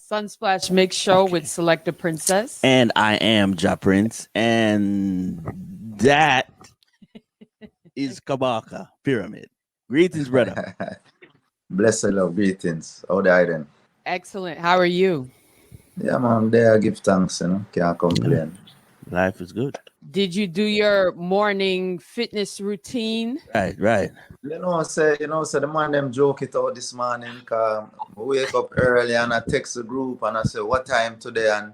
Sunsplash Mix Show with Selector Princess. And I am Ja Prince. And that is Kabaka Pyramid. Greetings, brother. Blessed love, greetings. How are you then? Excellent. How are you? Yeah, man, there I give thanks, can't complain. Life is good. Did you do your morning fitness routine? Right. Say the man them joke it out this morning, cause I wake up early and I text the group and I say, what time today? And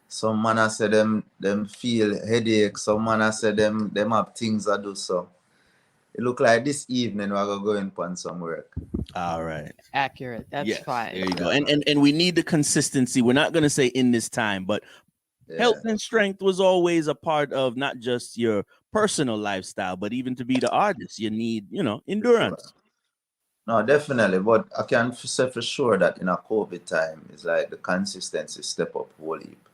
some man I say them feel headache, some man I say them have things I do, so it look like this evening we're going on some work. All right. Accurate. That's fine. There you go. And we need the consistency. We're not going to say in this time, but health and strength was always a part of not just your personal lifestyle, but even to be the artist, you need, endurance. No, definitely. But I can say for sure that in a COVID time, it's like the consistency step up whole heap.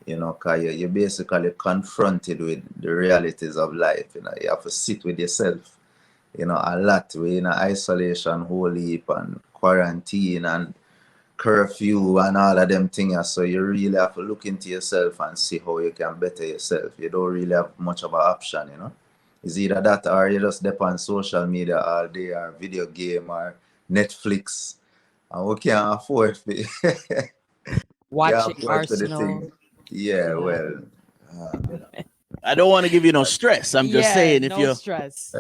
Because you're basically confronted with the realities of life. You have to sit with yourself, a lot. We're in isolation whole heap and quarantine and curfew and all of them things. So you really have to look into yourself and see how you can better yourself. You don't really have much of an option, It's either that or you just depend on social media all day or video game or Netflix. And we can't afford it. Watching Arsenal. Yeah, well. I don't want to give you no stress. I'm just saying if you're stress.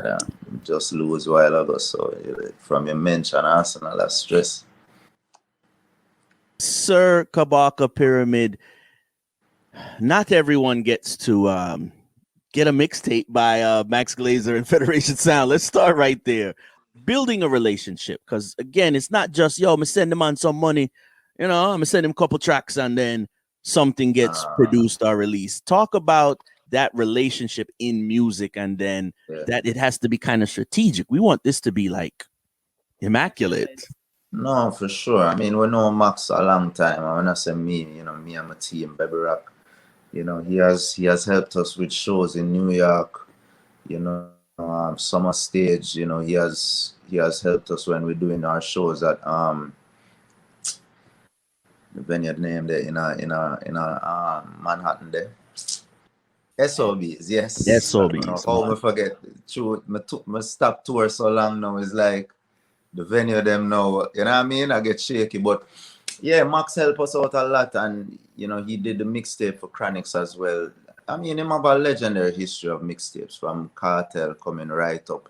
Just lose a while ago. So from your mention Arsenal, that's stress. Sir Kabaka Pyramid, not everyone gets to get a mixtape by Max Glazer and Federation Sound. Let's start right there. Building a relationship, because again, it's not just I'm gonna send them on some money, I'm gonna send them a couple tracks and then something gets produced or released. Talk about that relationship in music, and then that it has to be kind of strategic. We want this to be like immaculate. No, for sure. I mean, we know Max a long time. And when I say me, me and my team, Baby Rock, he has helped us with shows in New York, Summer Stage, he has helped us when we're doing our shows at the venue name there in Manhattan there. SOBs, yes. SOBs. How I forget? True, my stop tour so long now is like the venue them now, you know what I mean? I get shaky, but yeah, Max helped us out a lot, and he did the mixtape for Chronics as well. I mean, him have a legendary history of mixtapes from Cartel coming right up,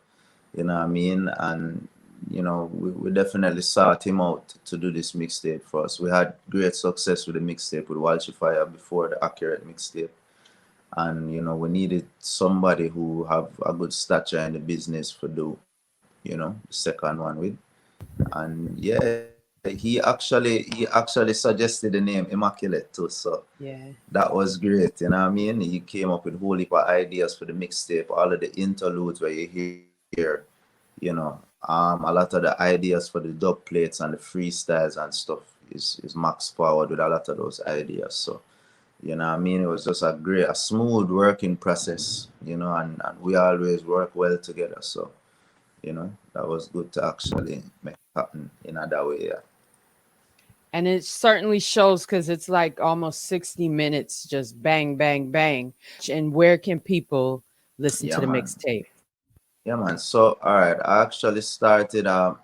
you know what I mean? And we definitely sought him out to do this mixtape for us. We had great success with the mixtape with Walshy Fire before the Accurate mixtape. And, we needed somebody who have a good stature in the business for the second one with. And yeah, he actually suggested the name Immaculate too. So that was great, you know what I mean? He came up with a whole heap of ideas for the mixtape, all of the interludes where you hear, a lot of the ideas for the dub plates and the freestyles and stuff is Max forward with a lot of those ideas. So, you know what I mean? It was just a smooth working process, and we always work well together. So, that was good to actually make it happen in that way, yeah. And it certainly shows, because it's like almost 60 minutes, just bang, bang, bang. And where can people listen to the mixtape? Yeah, man. So, all right, I actually started a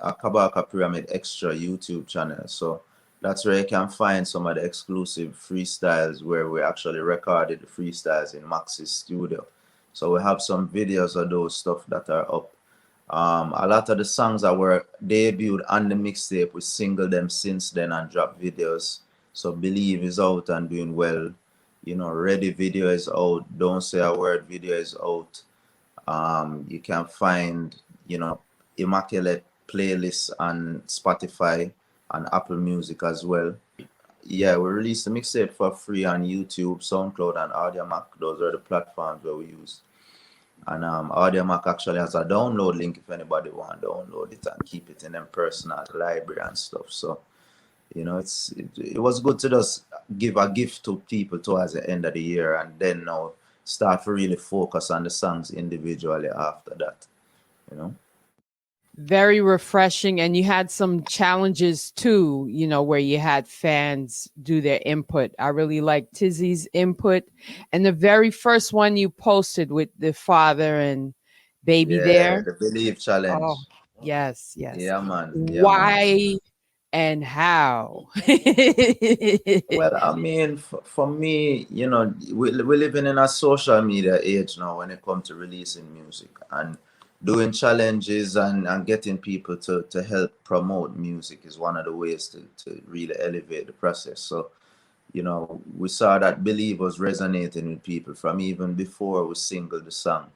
Kabaka Pyramid Extra YouTube channel. So that's where you can find some of the exclusive freestyles where we actually recorded the freestyles in Max's studio. So we have some videos of those stuff that are up. A lot of the songs that were debuted on the mixtape, we singled them since then and dropped videos. So Believe is out and doing well. Ready video is out. Don't Say a Word video is out. You can find, Immaculate playlists on Spotify and Apple Music as well. Yeah, we released the mixtape for free on YouTube, SoundCloud, and AudioMac. Those are the platforms where we use. And AudioMac actually has a download link if anybody want to download it and keep it in their personal library and stuff. So, it was good to just give a gift to people towards the end of the year, and then now start to really focus on the songs individually after that, Very refreshing. And you had some challenges too, you know, where you had fans do their input. I really liked Tizzy's input. And the very first one you posted with the father and baby Yeah, there. the Believe Challenge. Oh, yes, yes. Yeah, man. Yeah, man. Why and how? Well, I mean, for me, you know, we're living in a social media age now when it comes to releasing music and doing challenges and getting people to help promote music is one of the ways to really elevate the process. So, you know, we saw that Believe was resonating with people from even before we singled the song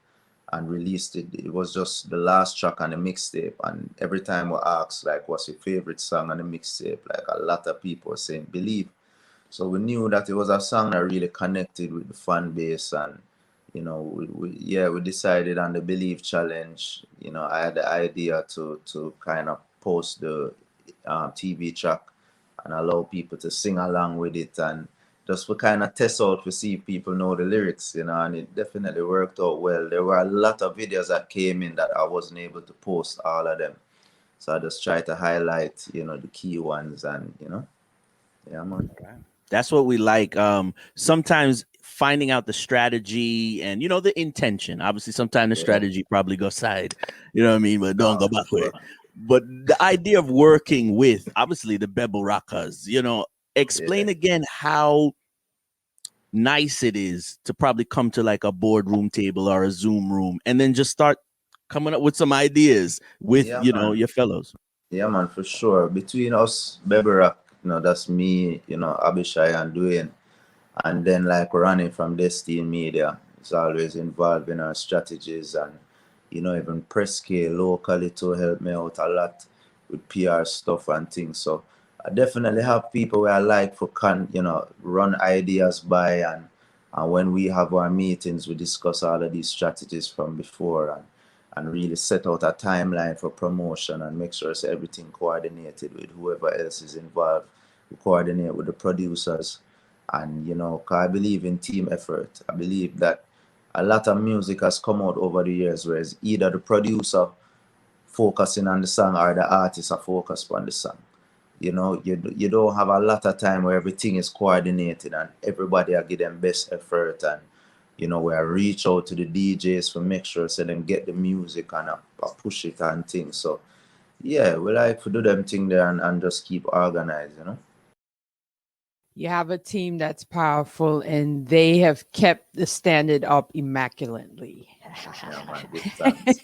and released it. It was just the last track on the mixtape. And every time we asked, like, what's your favorite song on the mixtape? Like, a lot of people were saying Believe. So we knew that it was a song that really connected with the fan base, and you know, we decided on the Believe challenge. You know, I had the idea to kind of post the TV track and allow people to sing along with it, and just for kind of test out to see if people know the lyrics, you know, and it definitely worked out well. There were a lot of videos that came in that I wasn't able to post all of them, so I just tried to highlight, you know, the key ones, and you know, yeah, man. That's what we like. Sometimes finding out the strategy and, you know, the intention. Obviously, sometimes the strategy probably goes side, you know what I mean? But don't go back with it. But the idea of working with, obviously, the Bebel Rockers, you know, explain again how nice it is to probably come to like a boardroom table or a Zoom room and then just start coming up with some ideas with, you know, your fellows. Yeah, man, for sure. Between us, Beberak, you know, that's me, you know, Abishai and Dwayne. And then like Ronnie from Destiny Media is always involved in our strategies, and, you know, even Presky locally to help me out a lot with PR stuff and things. So I definitely have people where I like for you know, run ideas by, and when we have our meetings, we discuss all of these strategies from before, and really set out a timeline for promotion and make sure it's everything coordinated with whoever else is involved. We coordinate with the producers, and you know, 'cause I believe in team effort. I believe that a lot of music has come out over the years, whereas either the producer focusing on the song or the artist are focused on the song. You know, you don't have a lot of time where everything is coordinated and everybody will give them best effort, and you know, where I reach out to the DJs to make sure so them get the music and I push it and things. So yeah, we like to do them thing there and just keep organized, you know. You have a team that's powerful and they have kept the standard up immaculately. Yeah, man, good times.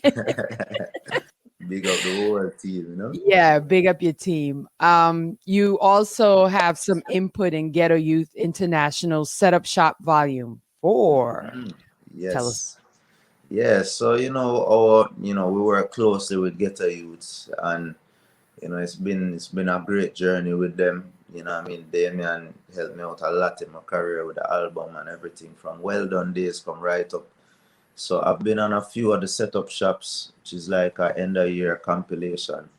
Big up the whole team, you know? Yeah, big up your team. You also have some input in Ghetto Youth International Set Up Shop Volume 4. Yes. Tell us. Yeah, so you know, we work closely with Ghetto Youths, and you know, it's been a great journey with them. You know, I mean, Damien helped me out a lot in my career with the album and everything, from Well Done Days, from right up. So I've been on a few of the setup shops, which is like a end of year compilation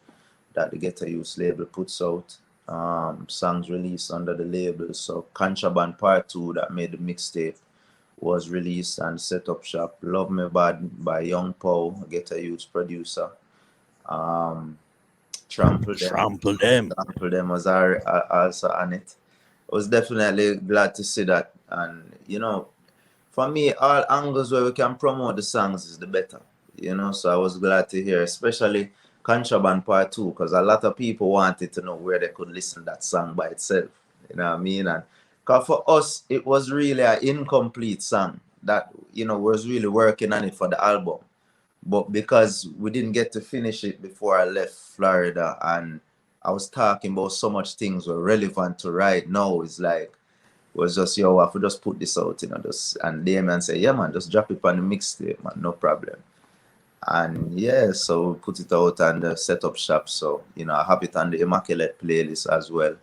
that the Ghetto Youths label puts out. Songs released under the label. So Contraband Part 2 that made the mixtape was released on Setup Shop. Love Me Bad by Young Paul, a Ghetto Youths producer. Trample Them was also on it. I was definitely glad to see that. And you know, for me, all angles where we can promote the songs is the better. You know, so I was glad to hear, especially Contraband Part 2, because a lot of people wanted to know where they could listen to that song by itself. You know what I mean? And because for us, it was really an incomplete song that, you know, was really working on it for the album. But because we didn't get to finish it before I left Florida, and I was talking about so much things were relevant to right now, it's like, was just, yo, I have to just put this out, you know, just, and Damien say, yeah, man, just drop it on the mixtape, man, no problem. And yeah, so we put it out on the Setup Shop. So, you know, I have it on the Immaculate playlist as well.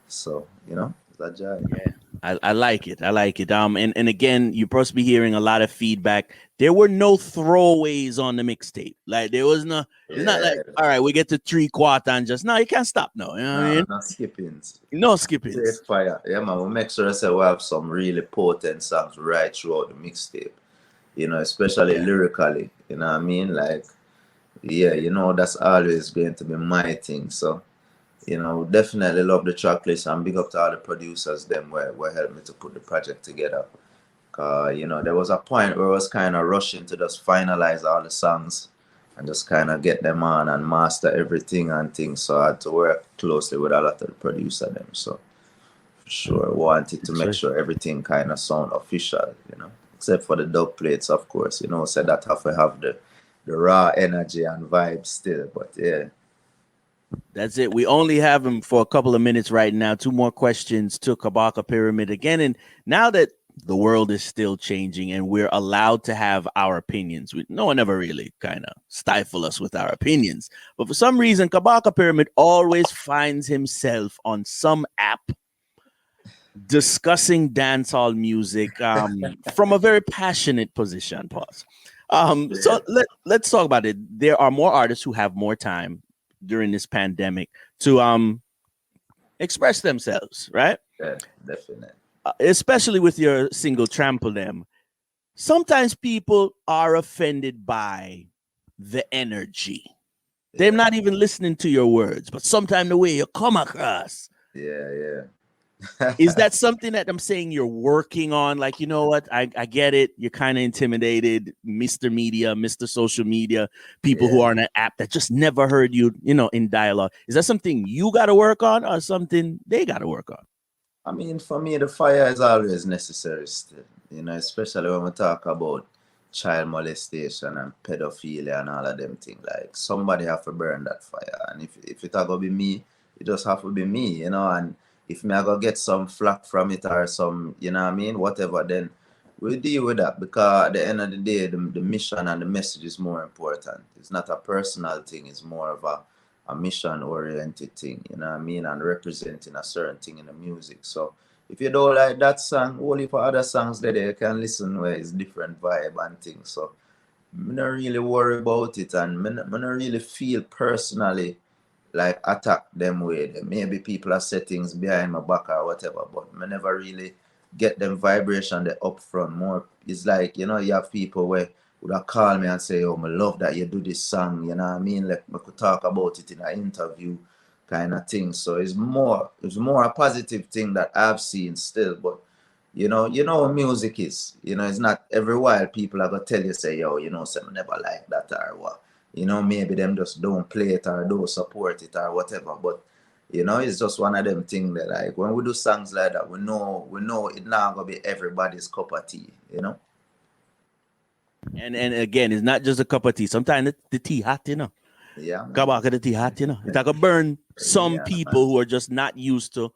So, you know, that jive. Yeah. I like it. I like it. And again, you're supposed to be hearing a lot of feedback. There were no throwaways on the mixtape. Like there was no, it's not like, all right, we get to 3/4 and just, no, you can't stop now. You know what I mean? No skippings. No skippings. Fire. Yeah, man, we'll make sure that we have some really potent songs right throughout the mixtape. You know, especially lyrically. You know what I mean? Like, yeah, you know, that's always going to be my thing. So, you know, definitely love the track list and big up to all the producers them where helped me to put the project together. You know, there was a point where I was kind of rushing to just finalize all the songs and just kind of get them on and master everything and things. So I had to work closely with a lot of the producer them. So for sure, wanted to make sure everything kind of sound official, you know, except for the dub plates, of course. You know, said that have to have the raw energy and vibe still. But yeah. That's it. We only have him for a couple of minutes right now. 2 more questions to Kabaka Pyramid again. And now that the world is still changing and we're allowed to have our opinions, no one ever really kind of stifle us with our opinions. But for some reason, Kabaka Pyramid always finds himself on some app discussing dancehall music from a very passionate position. Pause. So let's talk about it. There are more artists who have more time during this pandemic to express themselves, right? Yeah, definitely. Especially with your single Trample Them. Sometimes people are offended by the energy. They're not even listening to your words, but sometimes the way you come across. Yeah. Is that something that I'm saying you're working on? Like, you know what? I get it. You're kind of intimidated, Mr. Media, Mr. Social Media, people who are on an app that just never heard you, you know, in dialogue. Is that something you got to work on or something they got to work on? I mean, for me, the fire is always necessary still, you know, especially when we talk about child molestation and pedophilia and all of them things. Like, somebody have to burn that fire. And if it going to be me, it just have to be me, you know. And if me I go get some flack from it or some, you know what I mean, whatever, then we deal with that. Because at the end of the day, the mission and the message is more important. It's not a personal thing. It's more of a mission-oriented thing, you know what I mean, and representing a certain thing in the music. So if you don't like that song, only for other songs that you can listen where it's different vibe and things. So I'm not really worry about it, and I'm not really feel personally like attack them way. Maybe people are set things behind my back or whatever, but I never really get them vibration the upfront more. It's like, you know, you have people where would have call me and say, oh, I love that you do this song, you know what I mean? Like we could talk about it in an interview kind of thing. So it's more a positive thing that I've seen still. But you know what music is. You know, it's not every while people are gonna tell you, say, yo, you know, some never like that or what. You know, maybe them just don't play it or don't support it or whatever. But you know, it's just one of them things that, like, when we do songs like that, we know it not gonna be everybody's cup of tea, you know. And again, it's not just a cup of tea. Sometimes the tea hot, you know. Yeah. Kabaka the tea hot, you know. It's like a burn some people who are just not used to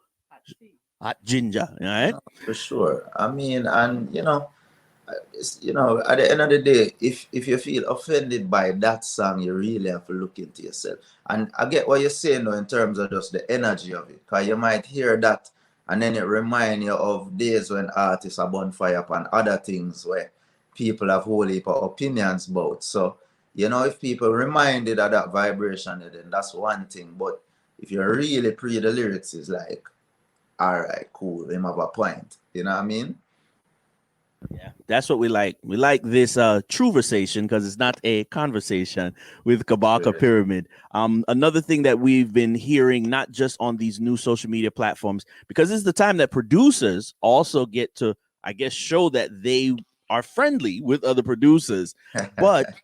hot ginger, right? For sure. I mean, and you know, at the end of the day, if you feel offended by that song, you really have to look into yourself. And I get what you're saying though, in terms of just the energy of it, because you might hear that and then it remind you of days when artists are bonfire up and other things where people have whole heap of opinions about. So, you know, if people reminded of that vibration, then that's one thing. But if you really pre the lyrics, is like, all right, cool, him have a point. You know what I mean? Yeah, that's what we like. We like this TruVersation because it's not a conversation with Kabaka Pyramid. Another thing that we've been hearing, not just on these new social media platforms, because this is the time that producers also get to, I guess, show that they are friendly with other producers. But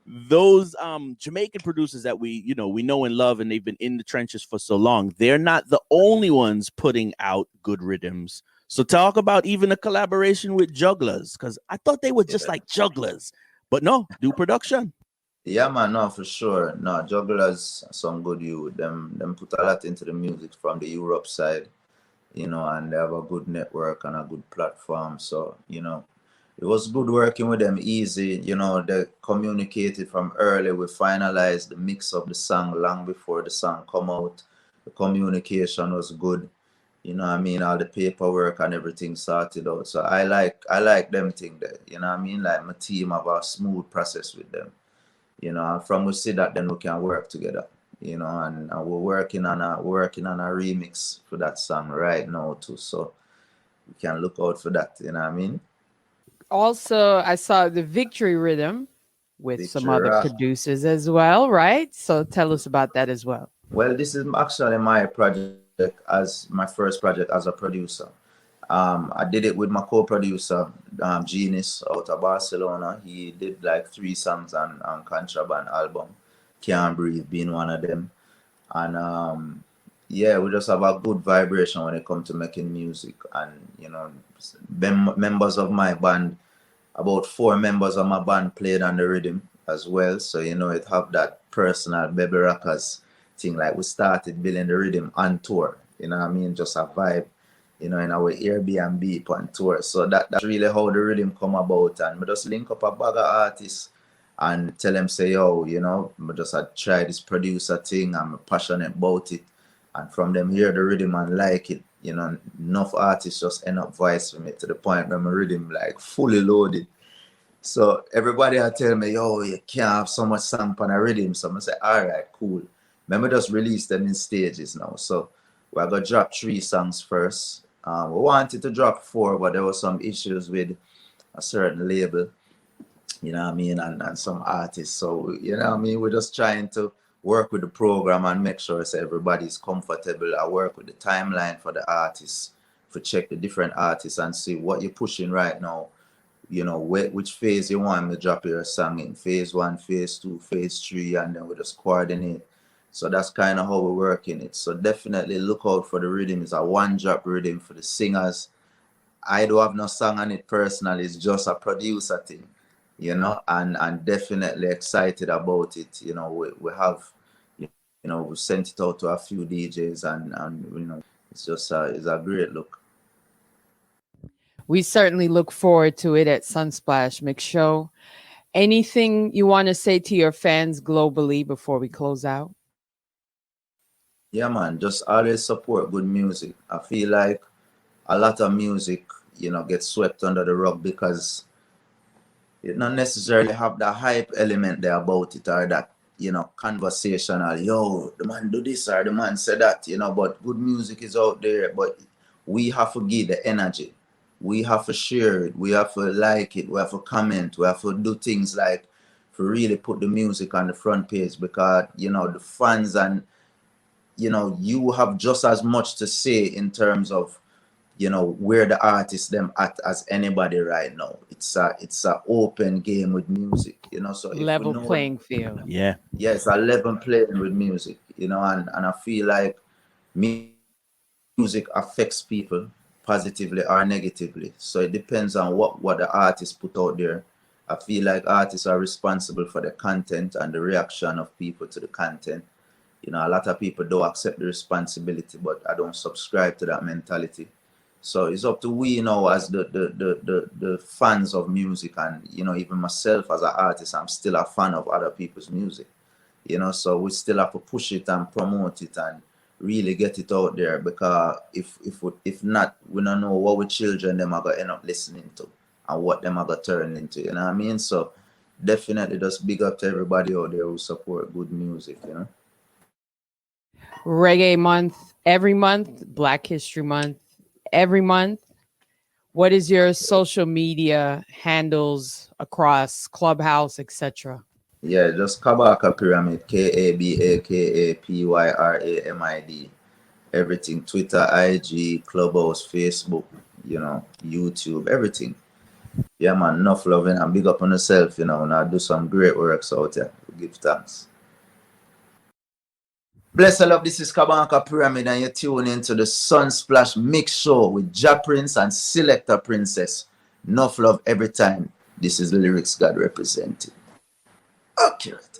those Jamaican producers that we know and love, and they've been in the trenches for so long, they're not the only ones putting out good rhythms. So talk about even a collaboration with Jugglerz, because I thought they were just like Jugglerz, but no, do production. Yeah, man, no, for sure. No, Jugglerz, some good youth. Them put a lot into the music from the Europe side, you know, and they have a good network and a good platform. So, you know, it was good working with them, easy. You know, they communicated from early. We finalized the mix of the song long before the song come out. The communication was good. You know what I mean? All the paperwork and everything sorted out. So I like them thing there. You know what I mean? Like my team have a smooth process with them. You know, and from we see that, then we can work together. You know, and we're working on a remix for that song right now too. So we can look out for that. You know what I mean? Also, I saw the Victory Rhythm. with some Victory other Rock. producers as well, right? So tell us about that as well. Well, this is actually my project as my first project as a producer. I did it with my co-producer, Genius, out of Barcelona. He did like 3 songs on Contraband album, Can't Breathe being one of them. And yeah, we just have a good vibration when it comes to making music. And you know, members of my band, about 4 members of my band played on the rhythm as well. So you know, it have that personal baby rockers thing. Like we started building the rhythm on tour. You know what I mean? Just a vibe. You know, in our Airbnb on tour. So that's really how the rhythm come about. And we just link up a bag of artists and tell them, say, yo, you know, we just try this producer thing. I'm passionate about it. And from them hear the rhythm and like it. You know, enough artists just end up voicing it to the point where my rhythm like fully loaded. So everybody tell me, yo, you can't have so much song on a rhythm. So I say, all right, cool. Let me just release them in stages now. So we're going to drop 3 songs first. We wanted to drop 4, but there were some issues with a certain label, you know what I mean, and some artists. So, you know what I mean, we're just trying to work with the program and make sure so everybody's comfortable. I work with the timeline for the artists, for check the different artists and see what you're pushing right now. You know, which phase you want me to drop your song in, phase 1, phase 2, phase 3, and then we just coordinate. So that's kind of how we're working it. So definitely look out for the rhythm. It's a 1-drop rhythm for the singers. I don't have no song on it personally. It's just a producer thing, you know, and definitely excited about it. You know, we have, you know, we sent it out to a few DJs and you know, it's just it's a great look. We certainly look forward to it at Sunsplash Mix Show. Anything you want to say to your fans globally before we close out? Yeah, man, just always support good music. I feel like a lot of music, you know, gets swept under the rug because it not necessarily have the hype element there about it or that, you know, conversational, yo, the man do this or the man said that, you know, but good music is out there, but we have to give the energy. We have to share it. We have to like it. We have to comment. We have to do things like to really put the music on the front page because, you know, the fans and, you know, you have just as much to say in terms of, you know, where the artists them at as anybody right now. It's a open game with music, you know. So if Level we know, playing field. Yeah. yes, a level playing with music, you know, and I feel like music affects people positively or negatively. So it depends on what the artist put out there. I feel like artists are responsible for the content and the reaction of people to the content. You know, a lot of people don't accept the responsibility, but I don't subscribe to that mentality. So it's up to we, you know, as the fans of music, and you know, even myself as an artist, I'm still a fan of other people's music. You know, so we still have to push it and promote it and really get it out there because if not, we don't know what we children them are gonna end up listening to and what them are gonna turn into. You know what I mean? So definitely just big up to everybody out there who support good music. You know. Reggae month every month, Black History Month every month. What is your social media handles across Clubhouse, etc.? Yeah, just Kabaka Pyramid, KABAKAPYRAMID. Everything, Twitter, IG, Clubhouse, Facebook, you know, YouTube, everything. Yeah, man, enough loving and big up on yourself, you know, and I do some great works out there. Give thanks. Bless all of this is Kabaka Pyramid, and you're tuning into the Sunsplash Mix Show with Ja Prince and Selector Princess. Enough love every time. This is Lyrics God represented. Accurate.